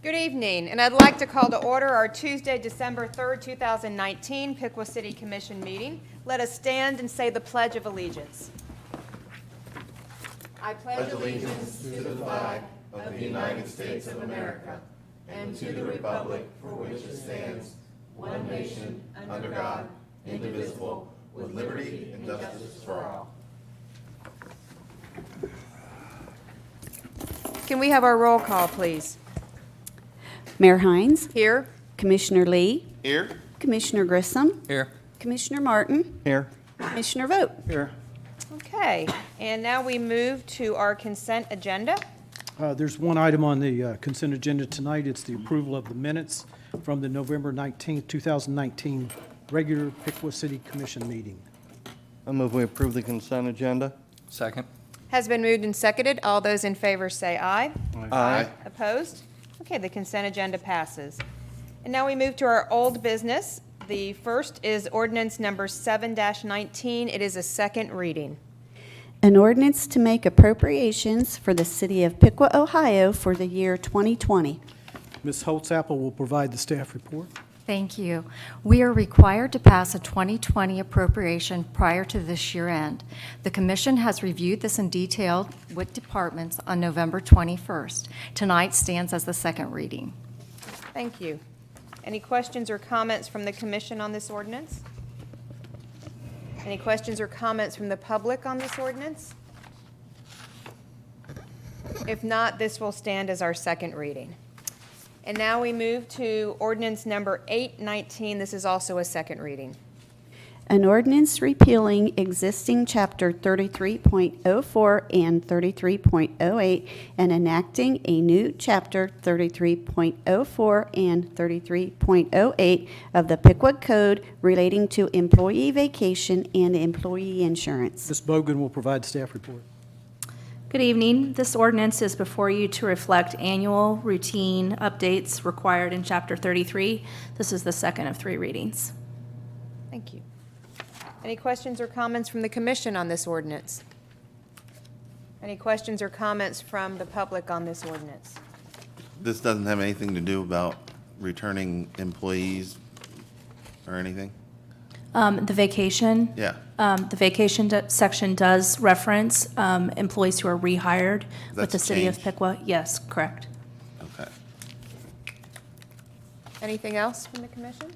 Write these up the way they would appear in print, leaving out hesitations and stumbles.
Good evening, and I'd like to call to order our Tuesday, December 3rd, 2019 Piqua City Commission meeting. Let us stand and say the Pledge of Allegiance. I pledge allegiance to the flag of the United States of America and to the republic for which it stands, one nation, under God, indivisible, with liberty and justice for all. Can we have our roll call, please? Mayor Hines. Here. Commissioner Lee. Here. Commissioner Grissom. Here. Commissioner Martin. Here. Commissioner Vogt. Here. Okay, and now we move to our consent agenda. There's one item on the consent agenda tonight. It's the approval of the minutes from the November 19th, 2019 regular Piqua City Commission meeting. I move we approve the consent agenda. Second. Has been moved and seconded. All those in favor say aye. Aye. Opposed? Okay, the consent agenda passes. And now we move to our old business. The first is ordinance number 7-19. It is a second reading. An ordinance to make appropriations for the city of Piqua, Ohio for the year 2020. Ms. Holtzapfel will provide the staff report. Thank you. We are required to pass a 2020 appropriation prior to this year end. The Commission has reviewed this in detail with departments on November 21st. Tonight stands as the second reading. Thank you. Any questions or comments from the Commission on this ordinance? Any questions or comments from the public on this ordinance? If not, this will stand as our second reading. And now we move to ordinance number 819. This is also a second reading. An ordinance repealing existing Chapter 33.04 and 33.08 and enacting a new Chapter 33.04 and 33.08 of the Piqua Code relating to employee vacation and employee insurance. Ms. Bogan will provide the staff report. Good evening. This ordinance is before you to reflect annual routine updates required in Chapter 33. This is the second of three readings. Thank you. Any questions or comments from the Commission on this ordinance? Any questions or comments from the public on this ordinance? This doesn't have anything to do about returning employees or anything? The vacation. Yeah. The vacation section does reference employees who are rehired with That's the city of changed. Piqua. Yes, correct. Okay. Anything else from the Commission?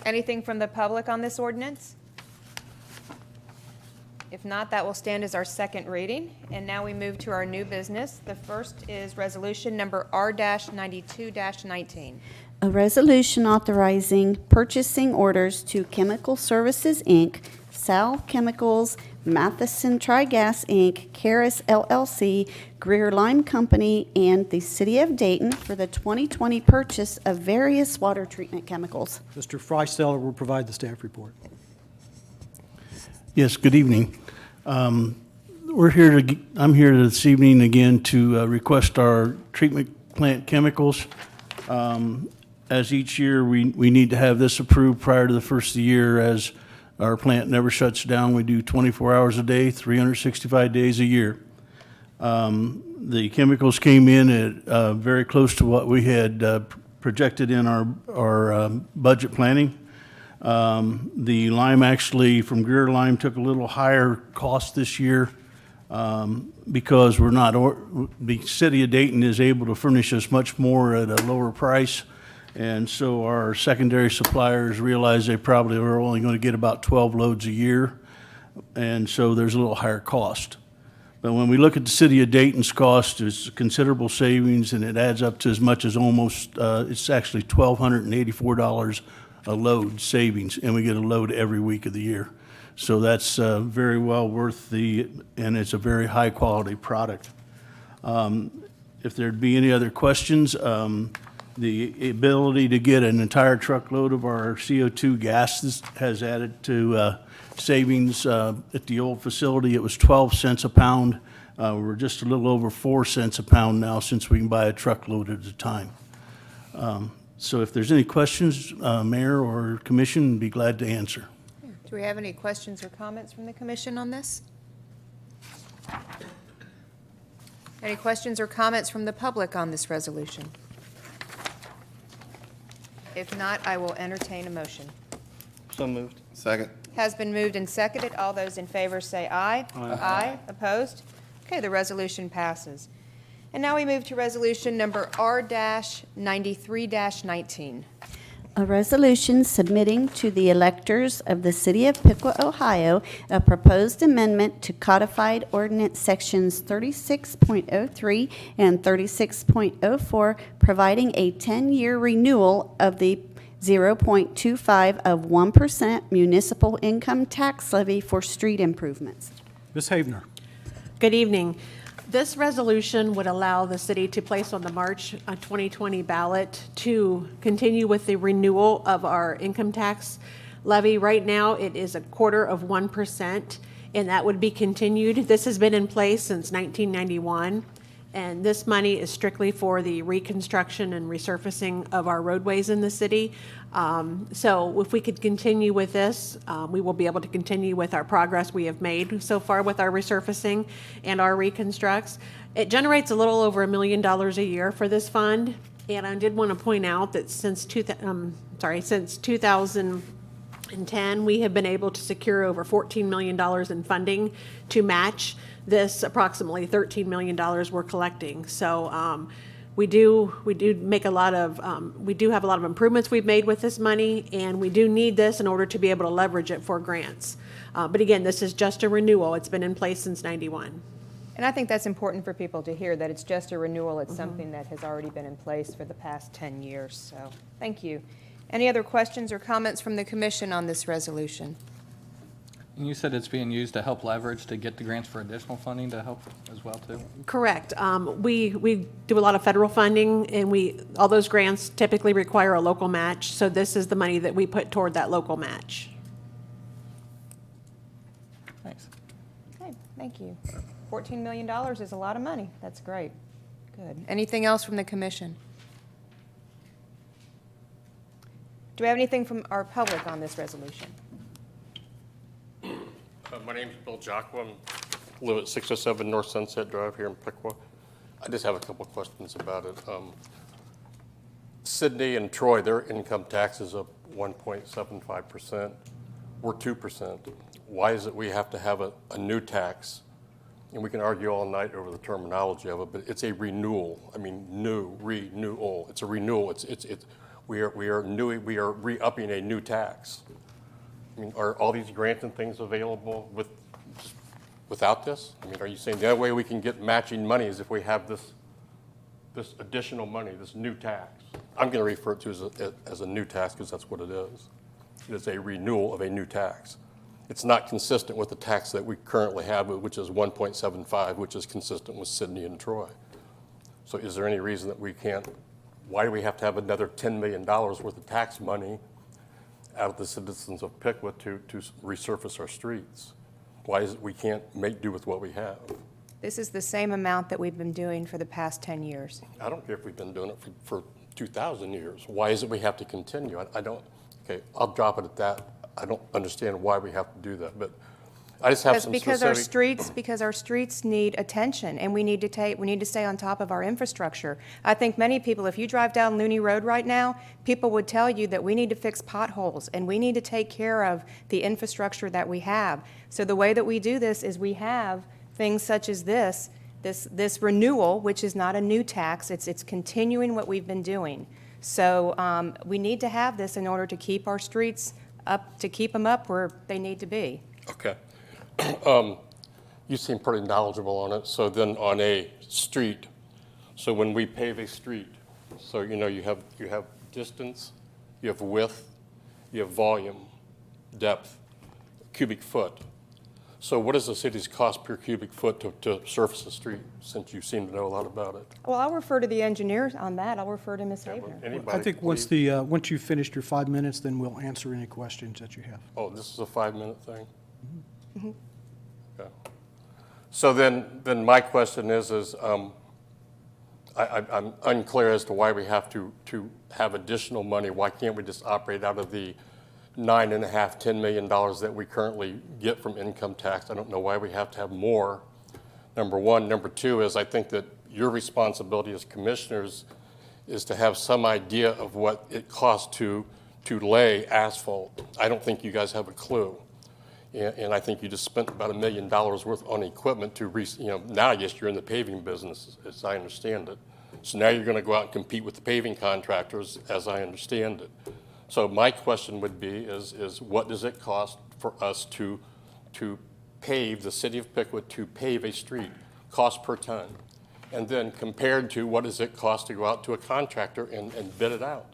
Anything from the public on this ordinance? If not, that will stand as our second reading. And now we move to our new business. The first is resolution number R-92-19. A resolution authorizing purchasing orders to Chemical Services, Inc., Sal Chemicals, Matheson Trigas, Inc., Karis LLC, Greer Lime Company, and the City of Dayton for the 2020 purchase of various water treatment chemicals. Mr. Freisteller will provide the staff report. Yes, good evening. I'm here this evening again to request our treatment plant chemicals. As each year, we need to have this approved prior to the first of the year, as our plant never shuts down. We do 24 hours a day, 365 days a year. The chemicals came in at very close to what we had projected in our budget planning. The lime actually from Greer Lime took a little higher cost this year because the city of Dayton is able to furnish us much more at a lower price. And so our secondary suppliers realized they probably were only going to get about 12 loads a year. And so there's a little higher cost. But when we look at the city of Dayton's cost, it's considerable savings, and it adds up to as much as almost, it's actually $1,284 a load savings, and we get a load every week of the year. So that's very well worth and it's a very high quality product. If there'd be any other questions, the ability to get an entire truckload of our CO2 gas has added to savings. At the old facility, it was 12 cents a pound. We're just a little over 4 cents a pound now, since we can buy a truckload at a time. So if there's any questions, Mayor or Commission, I'd be glad to answer. Do we have any questions or comments from the Commission on this? Any questions or comments from the public on this resolution? If not, I will entertain a motion. So moved. Second. Has been moved and seconded. All those in favor say aye. Aye. Opposed? Okay, the resolution passes. And now we move to resolution number R-93-19. A resolution submitting to the electors of the City of Piqua, Ohio, a proposed amendment to codified ordinance sections 36.03 and 36.04, providing a 10-year renewal of the 0.25 of 1% municipal income tax levy for street improvements. Ms. Havener. Good evening. This resolution would allow the city to place on the March 2020 ballot to continue with the renewal of our income tax levy. Right now, it is 0.25%, and that would be continued. This has been in place since 1991, and this money is strictly for the reconstruction and resurfacing of our roadways in the city. So if we could continue with this, we will be able to continue with our progress we have made so far with our resurfacing and our reconstructs. It generates a little over $1 million a year for this fund, and I did want to point out that since 2010, we have been able to secure over $14 million in funding to match this approximately $13 million we're collecting. So we do make a lot of, we do have a lot of improvements we've made with this money, and we do need this in order to be able to leverage it for grants. But again, this is just a renewal. It's been in place since '91. And I think that's important for people to hear, that it's just a renewal. It's something that has already been in place for the past 10 years. So thank you. Any other questions or comments from the commission on this resolution? And you said it's being used to help leverage to get the grants for additional funding to help as well, too? Correct. We do a lot of federal funding, and all those grants typically require a local match. So this is the money that we put toward that local match. Thanks. Okay, thank you. $14 million is a lot of money. That's great. Good. Anything else from the commission? Do we have anything from our public on this resolution? My name's Bill Jacqua. I live at 607 North Sunset Drive here in Piqua. I just have a couple of questions about it. Sydney and Troy, their income tax is up 1.75%. We're 2%. Why is it we have to have a new tax? And we can argue all night over the terminology of it, but it's a renewal. I mean, renewal. It's a renewal. We are re-upping a new tax. I mean, are all these grants and things available without this? I mean, are you saying the only way we can get matching money is if we have this additional money, this new tax? I'm going to refer to it as a new tax because that's what it is. It is a renewal of a new tax. It's not consistent with the tax that we currently have, which is 1.75, which is consistent with Sydney and Troy. So is there any reason that we can't, why do we have to have another $10 million worth of tax money out of the citizens of Piqua to resurface our streets? Why is it we can't make do with what we have? This is the same amount that we've been doing for the past 10 years. I don't care if we've been doing it for 2,000 years. Why is it we have to continue? I don't, okay, I'll drop it at that. I don't understand why we have to do that, but I just have some specific... Because our streets need attention, and we need to stay on top of our infrastructure. I think many people, if you drive down Looney Road right now, people would tell you that we need to fix potholes, and we need to take care of the infrastructure that we have. So the way that we do this is we have things such as this renewal, which is not a new tax. It's continuing what we've been doing. So we need to have this in order to keep our streets up, to keep them up where they need to be. Okay. You seem pretty knowledgeable on it. So then on a street, so when we pave a street, so you know you have distance, you have width, you have volume, depth, cubic foot. So what is the city's cost per cubic foot to surface a street, since you seem to know a lot about it? Well, I'll refer to the engineers on that. I'll refer to Ms. Havener. I think once you've finished your 5 minutes, then we'll answer any questions that you have. Oh, this is a 5-minute thing? Mm-hmm. Okay. So then my question is I'm unclear as to why we have to have additional money. Why can't we just operate out of the $10 million that we currently get from income tax? I don't know why we have to have more, number one. Number two is I think that your responsibility as commissioners is to have some idea of what it costs to lay asphalt. I don't think you guys have a clue. And I think you just spent about $1 million worth on equipment to, now I guess you're in the paving business, as I understand it. So now you're going to go out and compete with the paving contractors, as I understand it. So my question would be is what does it cost for us to pave, the city of Piqua, to pave a street, cost per ton? And then compared to what does it cost to go out to a contractor and bid it out?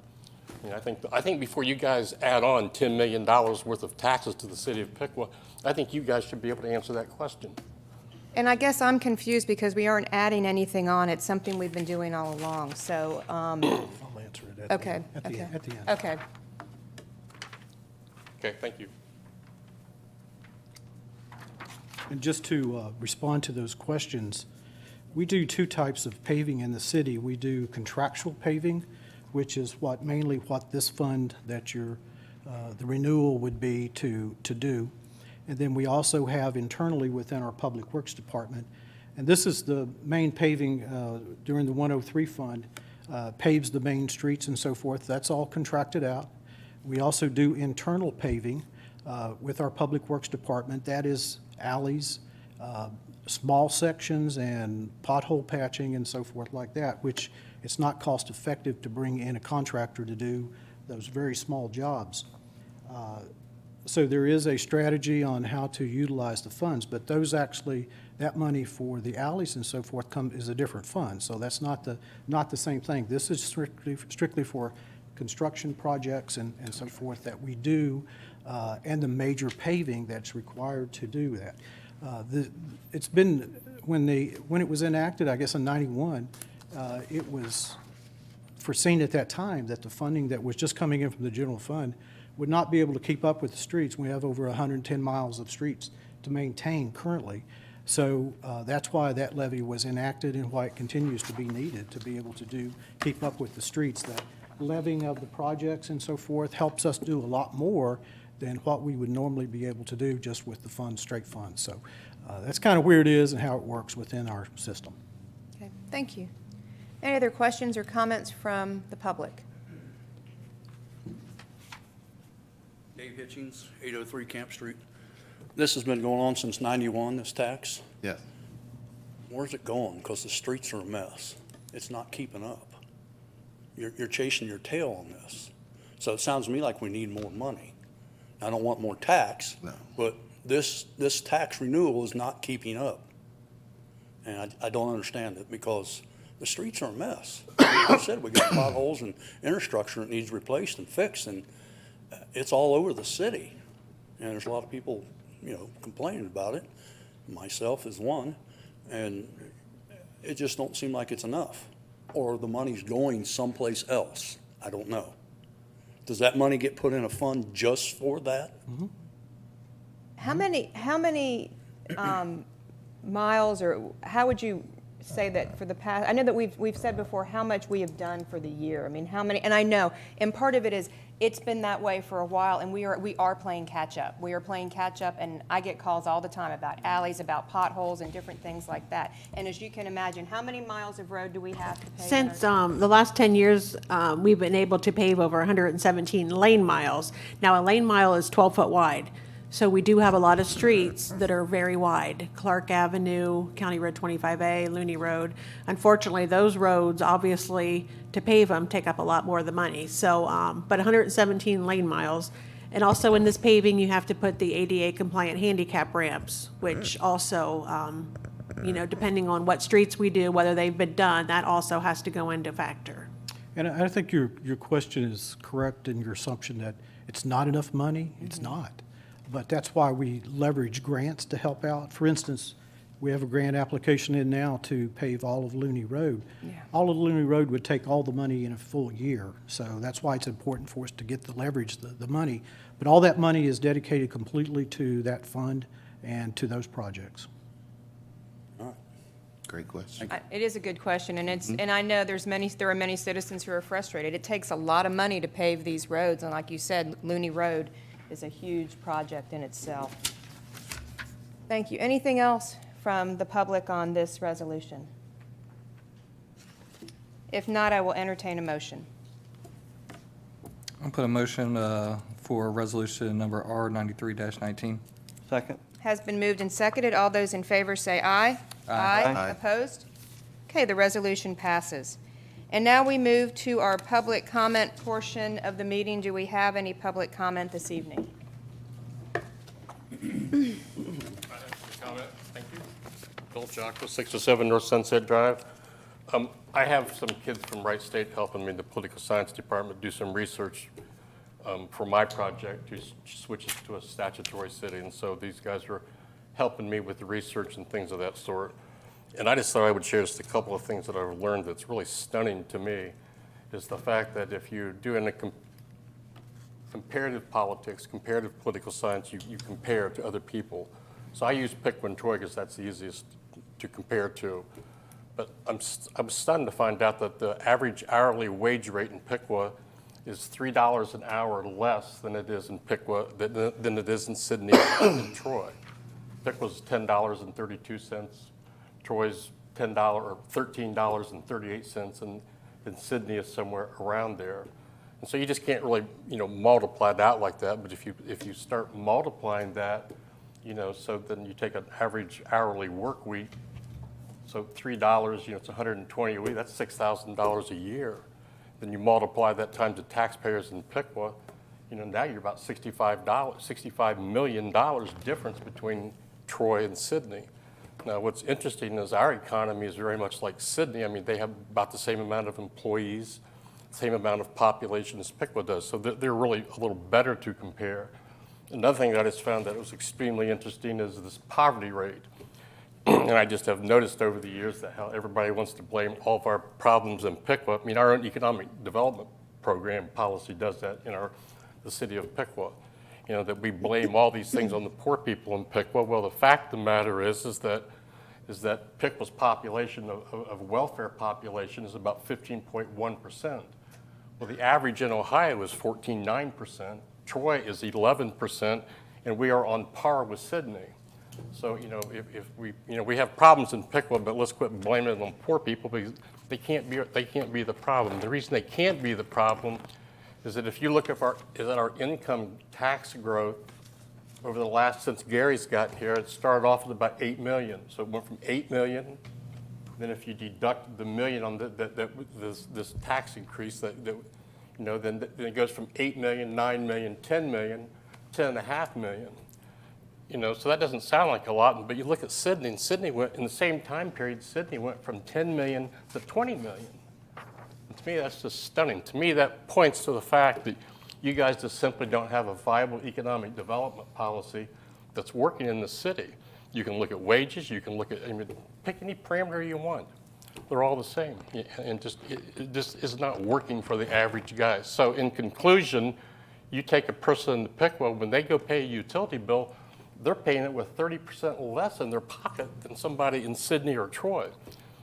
I mean, I think before you guys add on $10 million worth of taxes to the city of Piqua, I think you guys should be able to answer that question. And I guess I'm confused because we aren't adding anything on. It's something we've been doing all along, so, I'll answer it okay, at the okay. end. Okay. Okay, thank you. And just to respond to those questions, we do two types of paving in the city. We do contractual paving, which is mainly what this fund that the renewal would be to do. And then we also have internally within our Public Works Department, and this is the main paving during the 103 fund, paves the main streets and so forth. That's all contracted out. We also do internal paving with our Public Works Department. That is alleys, small sections, and pothole patching and so forth like that, which it's not cost effective to bring in a contractor to do those very small jobs. So there is a strategy on how to utilize the funds, but that money for the alleys and so forth is a different fund. So that's not the same thing. This is strictly for construction projects and so forth that we do, and the major paving that's required to do that. It's been, when it was enacted, I guess in '91, it was foreseen at that time that the funding that was just coming in from the general fund would not be able to keep up with the streets. We have over 110 miles of streets to maintain currently. So that's why that levy was enacted and why it continues to be needed to be able to keep up with the streets. That levying of the projects and so forth helps us do a lot more than what we would normally be able to do just with the funds, straight funds. So that's kind of where it is and how it works within our system. Okay, thank you. Any other questions or comments from the public? Dave Hitchings, 803 Camp Street. This has been going on since '91, this tax. Yes. Where's it going? Because the streets are a mess. It's not keeping up. You're chasing your tail on this. So it sounds to me like we need more money. I don't want more tax, No. but this tax renewal is not keeping up. And I don't understand it because the streets are a mess. Like I said, we got potholes and infrastructure that needs replaced and fixed, and it's all over the city. And there's a lot of people, complaining about it. Myself is one, and it just don't seem like it's enough. Or the money's going someplace else. I don't know. Does that money get put in a fund just for that? Mm-hmm. How many miles, or how would you say that for the past, I know that we've said before how much we have done for the year. I mean, how many, and I know, and part of it is, it's been that way for a while, and we are playing catch up. We are playing catch up, and I get calls all the time about alleys, about potholes, and different things like that. And as you can imagine, how many miles of road do we have to pave? Since the last 10 years, we've been able to pave over 117 lane miles. Now, a lane mile is 12 foot wide. So we do have a lot of streets that are very wide. Clark Avenue, County Road 25A, Looney Road. Unfortunately, those roads, obviously, to pave them, take up a lot more of the money. So, but 117 lane miles. And also in this paving, you have to put the ADA compliant handicap ramps, which also, depending on what streets we do, whether they've been done, that also has to go into factor. And I think your question is correct in your assumption that it's not enough money. It's not. But that's why we leverage grants to help out. For instance, we have a grant application in now to pave all of Looney Road. Yeah. All of Looney Road would take all the money in a full year. So that's why it's important for us to get the leverage, the money. But all that money is dedicated completely to that fund and to those projects. Great question. It is a good question, and and I know there are many citizens who are frustrated. It takes a lot of money to pave these roads, and like you said, Looney Road is a huge project in itself. Thank you. Anything else from the public on this resolution? If not, I will entertain a motion. I'll put a motion for resolution number R93-19. Second. Has been moved and seconded. All those in favor say aye. Aye. Opposed? Okay, the resolution passes. And now we move to our public comment portion of the meeting. Do we have any public comment this evening? Comment, thank you. Bill Jocko, 607 North Sunset Drive. I have some kids from Wright State helping me in the political science department do some research for my project to switch it to a statutory city. And so these guys are helping me with the research and things of that sort. And I just thought I would share just a couple of things that I've learned that's really stunning to me, is the fact that if you're doing a comparative politics, comparative political science, you compare to other people. So I use Piqua and Troy because that's the easiest to compare to. But I'm stunned to find out that the average hourly wage rate in Piqua is $3 an hour less than it is in Piqua, than it is in Sydney and Troy. Piqua's $10.32. Troy's $13.38, and Sydney is somewhere around there. And so you just can't really, multiply it out like that. But if you start multiplying that, so then you take an average hourly work week. So $3, it's 120 a week. That's $6,000 a year. Then you multiply that times the taxpayers in Piqua. Now you're about $65 million difference between Troy and Sydney. Now, what's interesting is our economy is very much like Sydney. I mean, they have about the same amount of employees, same amount of population as Piqua does. So they're really a little better to compare. Another thing that I just found that was extremely interesting is this poverty rate. And I just have noticed over the years that how everybody wants to blame all of our problems in Piqua. I mean, our own economic development program policy does that in the city of Piqua. That we blame all these things on the poor people in Piqua. Well, the fact of the matter is that Piqua's population of welfare population is about 15.1%. Well, the average in Ohio is 14.9%. Troy is 11%, and we are on par with Sydney. So, if we have problems in Piqua, but let's quit blaming it on poor people because they can't be the problem. The reason they can't be the problem is that if you look at our income tax growth over the since Gary's got here, it started off at about 8 million. So it went from 8 million. Then if you deduct the million on this tax increase, then it goes from 8 million, 9 million, 10 million, 10.5 million. So that doesn't sound like a lot, but you look at Sydney, and Sydney went, in the same time period, Sydney went from 10 million to 20 million. And to me, that's just stunning. To me, that points to the fact that you guys just simply don't have a viable economic development policy that's working in the city. You can look at wages, you can look at, pick any parameter you want. They're all the same, and it just is not working for the average guy. So in conclusion, you take a person in the Piqua, when they go pay a utility bill, they're paying it with 30% less in their pocket than somebody in Sydney or Troy.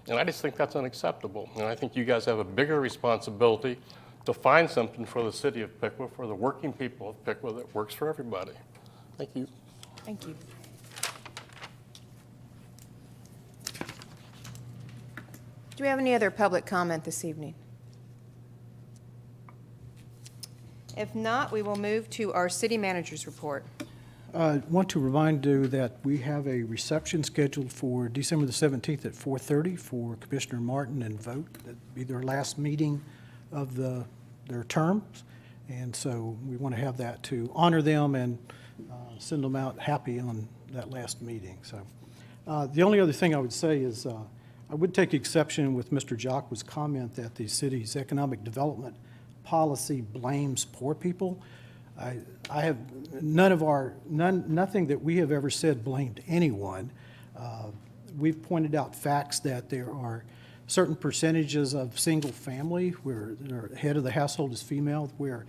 And I just think that's unacceptable. And I think you guys have a bigger responsibility to find something for the city of Piqua, for the working people of Piqua that works for everybody. Thank you. Thank you. Do we have any other public comment this evening? If not, we will move to our city manager's report. I want to remind you that we have a reception scheduled for December the 17th at 4:30 for Commissioner Martin and vote. That'd be their last meeting of their terms. And so we want to have that to honor them and send them out happy on that last meeting. So the only other thing I would say is I would take exception with Mr. Jacque's comment that the city's economic development policy blames poor people. I have nothing that we have ever said blamed anyone. We've pointed out facts that there are certain percentages of single family where the head of the household is female, where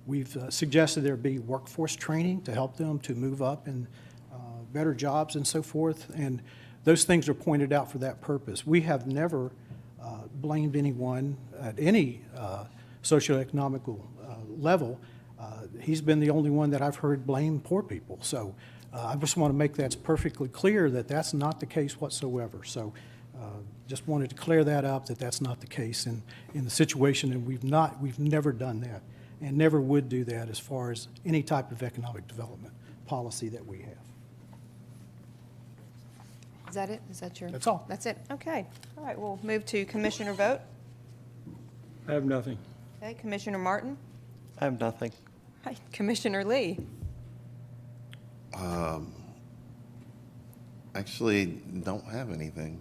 we've suggested there be workforce training to help them to move up in better jobs and so forth. And those things are pointed out for that purpose. We have never blamed anyone at any socioeconomical level. He's been the only one that I've heard blame poor people. So I just want to make that perfectly clear that that's not the case whatsoever. So Just wanted to clear that up, that that's not the case in the situation, and we've never done that, and never would do that as far as any type of economic development policy that we have. Is that it? Is that your? That's all. That's it? Okay. All right, we'll move to commissioner vote. I have nothing. Okay, Commissioner Martin? I have nothing. Hi, Commissioner Lee? Actually, don't have anything.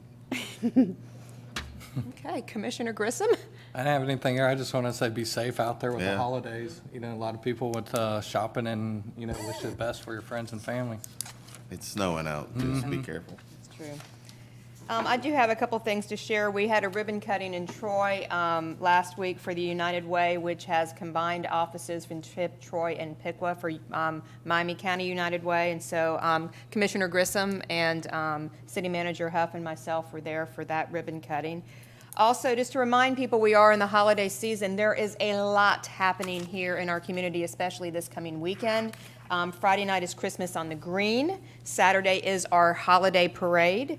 Okay, Commissioner Grissom? I don't have anything here. I just want to say be safe out there with the Yeah. holidays. You know, a lot of people with shopping and, you know, wish the best for your friends and family. It's snowing out. Just be careful. It's true. I do have a couple things to share. We had a ribbon cutting in Troy last week for the United Way, which has combined offices from Troy and Piqua for Miami County United Way. And so Commissioner Grissom and City Manager Huff and myself were there for that ribbon cutting. Also, just to remind people, we are in the holiday season. There is a lot happening here in our community, especially this coming weekend. Friday night is Christmas on the Green. Saturday is our holiday parade.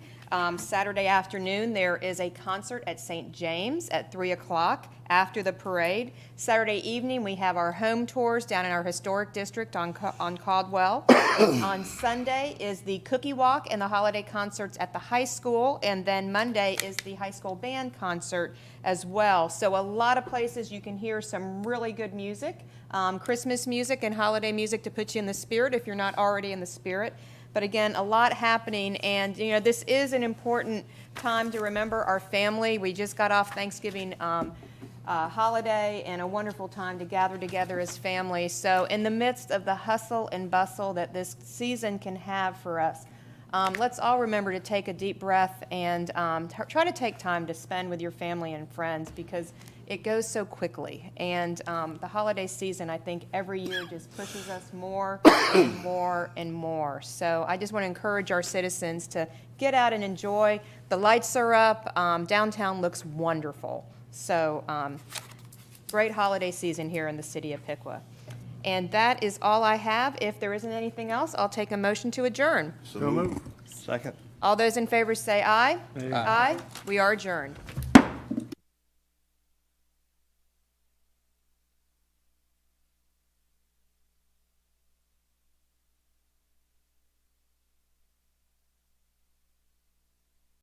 Saturday afternoon, there is a concert at St. James at 3 o'clock after the parade. Saturday evening, we have our home tours down in our historic district on Caldwell. On Sunday is the cookie walk and the holiday concerts at the high school. And then Monday is the high school band concert as well. So a lot of places you can hear some really good music, Christmas music and holiday music to put you in the spirit if you're not already in the spirit. But again, a lot happening, and you know, this is an important time to remember our family. We just got off Thanksgiving holiday, and a wonderful time to gather together as family. So in the midst of the hustle and bustle that this season can have for us, let's all remember to take a deep breath and try to take time to spend with your family and friends, because it goes so quickly. And the holiday season, I think, every year just pushes us more and more and more. So I just want to encourage our citizens to get out and enjoy. The lights are up. Downtown looks wonderful. So great holiday season here in the city of Piqua. And that is all I have. If there isn't anything else, I'll take a motion to adjourn. So move. Second. All those in favor say aye. Aye. We are adjourned.